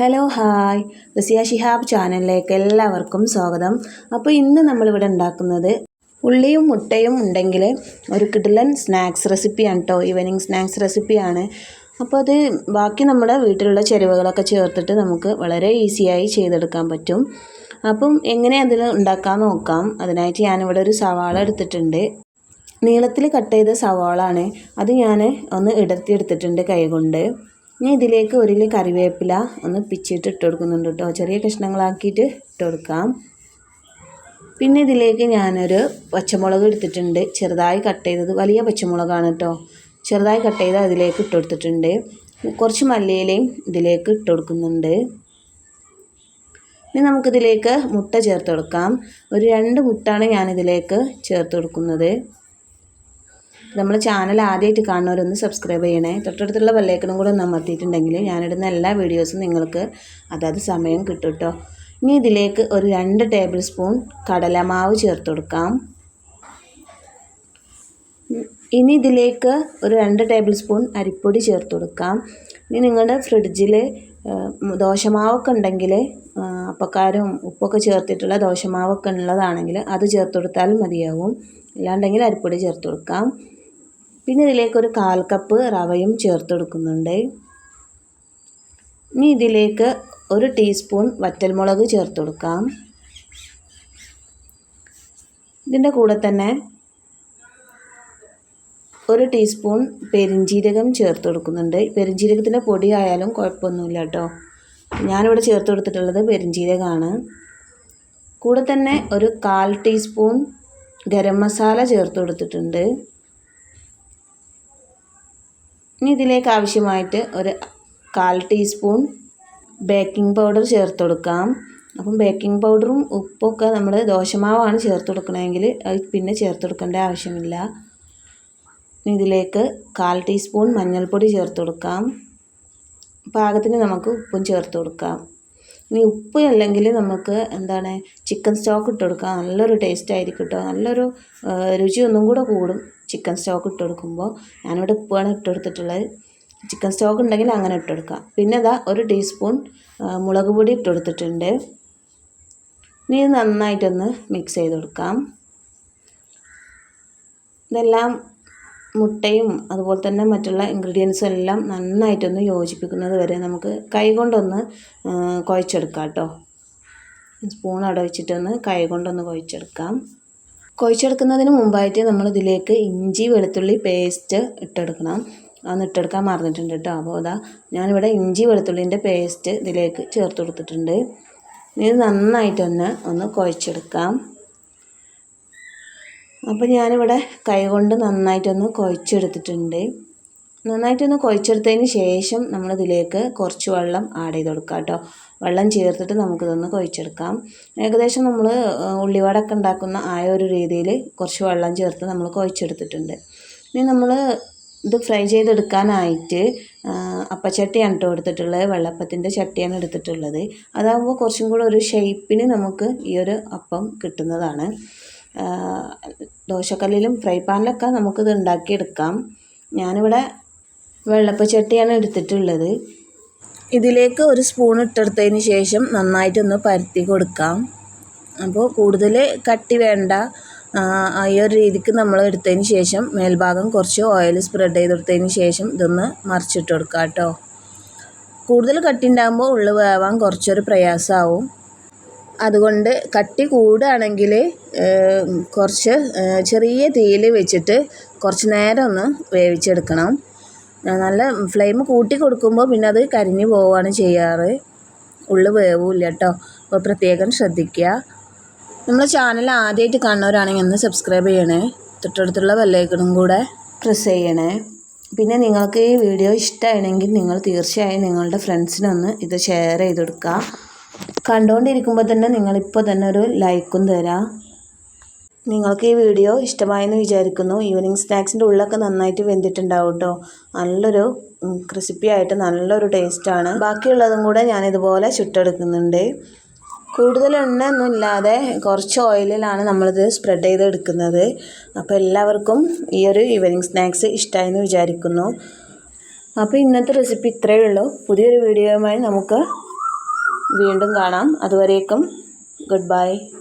Hello hi Raziya Shihab ചാനലിലേക്ക് എല്ലാവർക്കും സ്വാഗതം. അപ്പോൾ ഇന്ന് നമ്മളിവിടെ ഉണ്ടാക്കുന്നത് ഉള്ളിയും മുട്ടയും ഉണ്ടെങ്കിൽ ഒരു കിടിലൻ സ്നാക്സ് റെസിപ്പിയാണ് കേട്ടോ. ഈവനിങ് സ്നാക്സ് റെസിപ്പിയാണ്. അപ്പോൾ അത് ബാക്കി നമ്മുടെ വീട്ടിലുള്ള ചേരുവകളൊക്കെ ചേർത്തിട്ട് നമുക്ക് വളരെ ഈസിയായി ചെയ്തെടുക്കാൻ പറ്റും. അപ്പം എങ്ങനെ അതിൽ ഉണ്ടാക്കാൻ നോക്കാം. അതിനായിട്ട് ഞാനിവിടെ ഒരു സവാള എടുത്തിട്ടുണ്ട്. നീളത്തിൽ കട്ട് ചെയ്ത സവാളാണ്. അത് ഞാൻ ഒന്ന് ഇടർത്തിയെടുത്തിട്ടുണ്ട് കൈകൊണ്ട്. ഇനി ഇതിലേക്ക് ഒരു കറിവേപ്പില ഒന്ന് പിച്ചിട്ട് ഇട്ട് കൊടുക്കുന്നുണ്ട് കേട്ടോ. ചെറിയ കഷ്ണങ്ങളാക്കിയിട്ട് ഇട്ട് കൊടുക്കാം. പിന്നെ ഇതിലേക്ക് ഞാനൊരു പച്ചമുളക് എടുത്തിട്ടുണ്ട്, ചെറുതായി കട്ട് ചെയ്തത്. വലിയ പച്ചമുളകാണ് കേട്ടോ. ചെറുതായി കട്ട് ചെയ്ത് അതിലേക്ക് ഇട്ട് കൊടുത്തിട്ടുണ്ട്. കുറച്ച് മല്ലിയിലയും ഇതിലേക്ക് ഇട്ട് കൊടുക്കുന്നുണ്ട്. ഇനി നമുക്കിതിലേക്ക് മുട്ട ചേർത്ത് കൊടുക്കാം. ഒരു 2 മുട്ടയാണ് ഞാനിതിലേക്ക് ചേർത്ത് കൊടുക്കുന്നത്. നമ്മൾ ചാനൽ ആദ്യമായിട്ട് കാണുന്നവരൊന്ന് സബ്സ്ക്രൈബ് ചെയ്യണേ. തൊട്ടടുത്തുള്ള ബെല്ലൈക്കണും കൂടെ ഒന്ന് അമർത്തിയിട്ടുണ്ടെങ്കിൽ ഞാനിടുന്ന എല്ലാ വീഡിയോസും നിങ്ങൾക്ക് അതാത് സമയം കിട്ടും കേട്ടോ. ഇനി ഇതിലേക്ക് ഒരു 2 ടേബിൾ സ്പൂൺ കടലമാവ് ചേർത്ത് കൊടുക്കാം. ഇനി ഇതിലേക്ക് ഒരു 2 ടേബിൾ സ്പൂൺ അരിപ്പൊടി ചേർത്ത് കൊടുക്കാം. ഇനി നിങ്ങളുടെ ഫ്രിഡ്ജിൽ ദോശമാവൊക്കെ ഉണ്ടെങ്കിൽ, അപ്പക്കാരും ഉപ്പൊക്കെ ചേർത്തിട്ടുള്ള ദോശമാവൊക്കെ ഉള്ളതാണെങ്കിൽ അത് ചേർത്ത് കൊടുത്താലും മതിയാവും. ഇല്ലാണ്ടെങ്കിൽ അരിപ്പൊടി ചേർത്ത് കൊടുക്കാം. പിന്നെ ഇതിലേക്ക് ഒരു 1/4 കപ്പ് റവയും ചേർത്ത് കൊടുക്കുന്നുണ്ട്. ഇനി ഇതിലേക്ക് 1 ടീസ്പൂൺ വറ്റൽമുളക് ചേർത്ത് കൊടുക്കാം. ഇതിൻ്റെ കൂടെ തന്നെ 1 ടീസ്പൂൺ പെരിഞ്ജീരകം ചേർത്ത് കൊടുക്കുന്നുണ്ട്. പെരിഞ്ജീരകത്തിൻ്റെ പൊടി ആയാലും കുഴപ്പമൊന്നുമില്ല കേട്ടോ. ഞാനിവിടെ ചേർത്ത് കൊടുത്തിട്ടുള്ളത് പെരിഞ്ജീരകമാണ്. കൂടെ തന്നെ ഒരു 1/4 ടീസ്പൂൺ ഗരം മസാല ചേർത്ത് കൊടുത്തിട്ടുണ്ട്. ഇനി ഇതിലേക്ക് ആവശ്യമായിട്ട് ഒരു 1/4 ടീസ്പൂൺ ബേക്കിംഗ് പൗഡർ ചേർത്ത് കൊടുക്കാം. അപ്പം ബേക്കിംഗ് പൗഡറും ഉപ്പൊക്കെ നമ്മൾ ദോശമാവാണ് ചേർത്ത് കൊടുക്കണമെങ്കിൽ അത് പിന്നെ ചേർത്ത് കൊടുക്കേണ്ട ആവശ്യമില്ല. ഇതിലേക്ക് 1/4 ടീസ്പൂൺ മഞ്ഞൾപ്പൊടി ചേർത്ത് കൊടുക്കാം. പാകത്തിന് നമുക്ക് ഉപ്പും ചേർത്ത് കൊടുക്കാം. ഇനി ഉപ്പ് അല്ലെങ്കിൽ നമുക്ക് ചിക്കൻ സ്റ്റോക്ക് ഇട്ട് കൊടുക്കാം. നല്ലൊരു ടേസ്റ്റ് ആയിരിക്കും കേട്ടോ. നല്ലൊരു രുചി ഒന്നും കൂടെ കൂടും ചിക്കൻ സ്റ്റോക്ക് ഇട്ട് കൊടുക്കുമ്പോൾ. ഞാനിവിടെ ഉപ്പാണ് ഇട്ട് കൊടുത്തിട്ടുള്ളത്. ചിക്കൻ സ്റ്റോക്ക് ഉണ്ടെങ്കിൽ അങ്ങനെ ഇട്ട് കൊടുക്കാം. പിന്നെ 1 ടീസ്പൂൺ മുളക് പൊടി ഇട്ട് കൊടുത്തിട്ടുണ്ട്. ഇനി ഇത് നന്നായിട്ടൊന്ന് മിക്സ് ചെയ്ത് കൊടുക്കാം. ഇതെല്ലാം മുട്ടയും അതുപോലെ തന്നെ മറ്റുള്ള ഇൻഗ്രീഡിയൻസും എല്ലാം നന്നായിട്ടൊന്ന് യോജിപ്പിക്കുന്നത് വരെ നമുക്ക് കൈ കൊണ്ടൊന്ന് കുഴച്ചെടുക്കാം കേട്ടോ. സ്പൂൺ അവിടെ വെച്ചിട്ടൊന്ന് കൈ കൊണ്ടൊന്ന് കുഴച്ചെടുക്കാം. കുഴച്ചെടുക്കുന്നതിന് മുമ്പായിട്ട് നമ്മൾ ഇതിലേക്ക് ഇഞ്ചി വെളുത്തുള്ളി പേസ്റ്റ് ഇട്ടെടുക്കണം. അതൊന്ന് ഇട്ടെടുക്കാൻ മറന്നിട്ടുണ്ട് കേട്ടോ. അപ്പോൾ ഞാനിവിടെ ഇഞ്ചി വെളുത്തുള്ളിൻ്റെ പേസ്റ്റ് ഇതിലേക്ക് ചേർത്ത് കൊടുത്തിട്ടുണ്ട്. ഇത് നന്നായിട്ടൊന്ന് കുഴച്ചെടുക്കാം. അപ്പോൾ ഞാനിവിടെ കൈ കൊണ്ട് നന്നായിട്ടൊന്ന് കുഴച്ചെടുത്തിട്ടുണ്ട്. നന്നായിട്ടൊന്ന് കുഴച്ചെടുത്തതിന് ശേഷം നമ്മളിതിലേക്ക് കുറച്ച് വെള്ളം ആഡ് ചെയ്ത് കൊടുക്കാം കേട്ടോ. വെള്ളം ചേർത്തിട്ട് നമുക്കിതൊന്ന് കുഴച്ചെടുക്കാം. ഏകദേശം നമ്മൾ ഉള്ളിവടയൊക്കെ ഉണ്ടാക്കുന്ന ആ ഒരു രീതിയിൽ കുറച്ച് വെള്ളം ചേർത്ത് നമ്മൾ കുഴച്ചെടുത്തിട്ടുണ്ട്. ഇനി നമ്മൾ ഇത് ഫ്രൈ ചെയ്തെടുക്കാനായിട്ട് അപ്പച്ചട്ടിയാണ് കേട്ടോ എടുത്തിട്ടുള്ളത്. വെള്ളപ്പത്തിൻ്റെ ചട്ടിയാണ് എടുത്തിട്ടുള്ളത്. അതാകുമ്പോൾ കുറച്ചും കൂടെ ഒരു ഷേപ്പിന് നമുക്ക് ഈ ഒരു അപ്പം കിട്ടുന്നതാണ്. ദോശക്കല്ലിലും ഫ്രൈ പാനിലൊക്കെ നമുക്കിത് ഉണ്ടാക്കിയെടുക്കാം. ഞാനിവിടെ വെള്ളപ്പച്ചട്ടിയാണ് എടുത്തിട്ടുള്ളത്. ഇതിലേക്ക് 1 സ്പൂൺ ഇട്ടെടുത്തതിന് ശേഷം നന്നായിട്ടൊന്ന് പരത്തി കൊടുക്കാം. അപ്പോൾ കൂടുതൽ കട്ടി വേണ്ട. ഈ ഒരു രീതിക്ക് നമ്മൾ എടുത്തതിന് ശേഷം മേൽഭാഗം കുറച്ച് ഓയിൽ സ്പ്രെഡ് ചെയ്ത് കൊടുത്തതിന് ശേഷം ഇതൊന്ന് മറിച്ചിട്ട് കൊടുക്കാം കേട്ടോ. കൂടുതൽ കട്ടി ഉണ്ടാകുമ്പോൾ ഉള്ളു വേവാൻ കുറച്ചൊരു പ്രയാസമാവും. അതുകൊണ്ട് കട്ടി കൂടുകയാണെങ്കിൽ കുറച്ച് ചെറിയ തീയിൽ വെച്ചിട്ട് കുറച്ച് നേരം ഒന്ന് വേവിച്ചെടുക്കണം. നല്ല ഫ്ലെയിം കൂട്ടി കൊടുക്കുമ്പോൾ പിന്നെ അത് കരിഞ്ഞു പോവുകയാണ് ചെയ്യാറ്. ഉള്ളു വേവില്ല കേട്ടോ. അപ്പോൾ പ്രത്യേകം ശ്രദ്ധിക്കുക. നമ്മൾ ചാനൽ ആദ്യമായിട്ട് കാണുന്നവരാണെങ്കിൽ ഒന്ന് സബ്സ്ക്രൈബ് ചെയ്യണേ. തൊട്ടടുത്തുള്ള ബെല്ലൈക്കണും കൂടെ പ്രസ് ചെയ്യണേ. പിന്നെ നിങ്ങൾക്ക് ഈ വീഡിയോ ഇഷ്ടമാണെങ്കിൽ നിങ്ങൾ തീർച്ചയായും നിങ്ങളുടെ ഫ്രണ്ട്സിനൊന്ന് ഇത് ഷെയർ ചെയ്ത് കൊടുക്കുക. കണ്ടുകൊണ്ടിരിക്കുമ്പോൾ തന്നെ നിങ്ങളിപ്പോൾ തന്നെ ഒരു ലൈക്കും തരാം. നിങ്ങൾക്ക് ഈ വീഡിയോ ഇഷ്ടമായെന്ന് വിചാരിക്കുന്നു. ഈവനിങ് സ്നാക്സിൻ്റെ ഉള്ളൊക്കെ നന്നായിട്ട് വെന്തിട്ടുണ്ടാവും കേട്ടോ. നല്ലൊരു ക്രിസ്പി ആയിട്ട് നല്ലൊരു ടേസ്റ്റാണ്. ബാക്കിയുള്ളതും കൂടെ ഞാനിതുപോലെ ചുട്ടെടുക്കുന്നുണ്ട്. കൂടുതൽ എണ്ണയൊന്നും ഇല്ലാതെ കുറച്ച് ഓയിലിലാണ് നമ്മളിത് സ്പ്രെഡ് ചെയ്ത് എടുക്കുന്നത്. അപ്പോൾ എല്ലാവർക്കും ഈ ഒരു ഈവനിങ് സ്നാക്സ് ഇഷ്ടമായെന്ന് വിചാരിക്കുന്നു. അപ്പോൾ ഇന്നത്തെ റെസിപ്പി ഇത്രയേ ഉള്ളൂ. പുതിയൊരു വീഡിയോയുമായി നമുക്ക് വീണ്ടും കാണാം. അതുവരേക്കും ഗുഡ് ബൈ.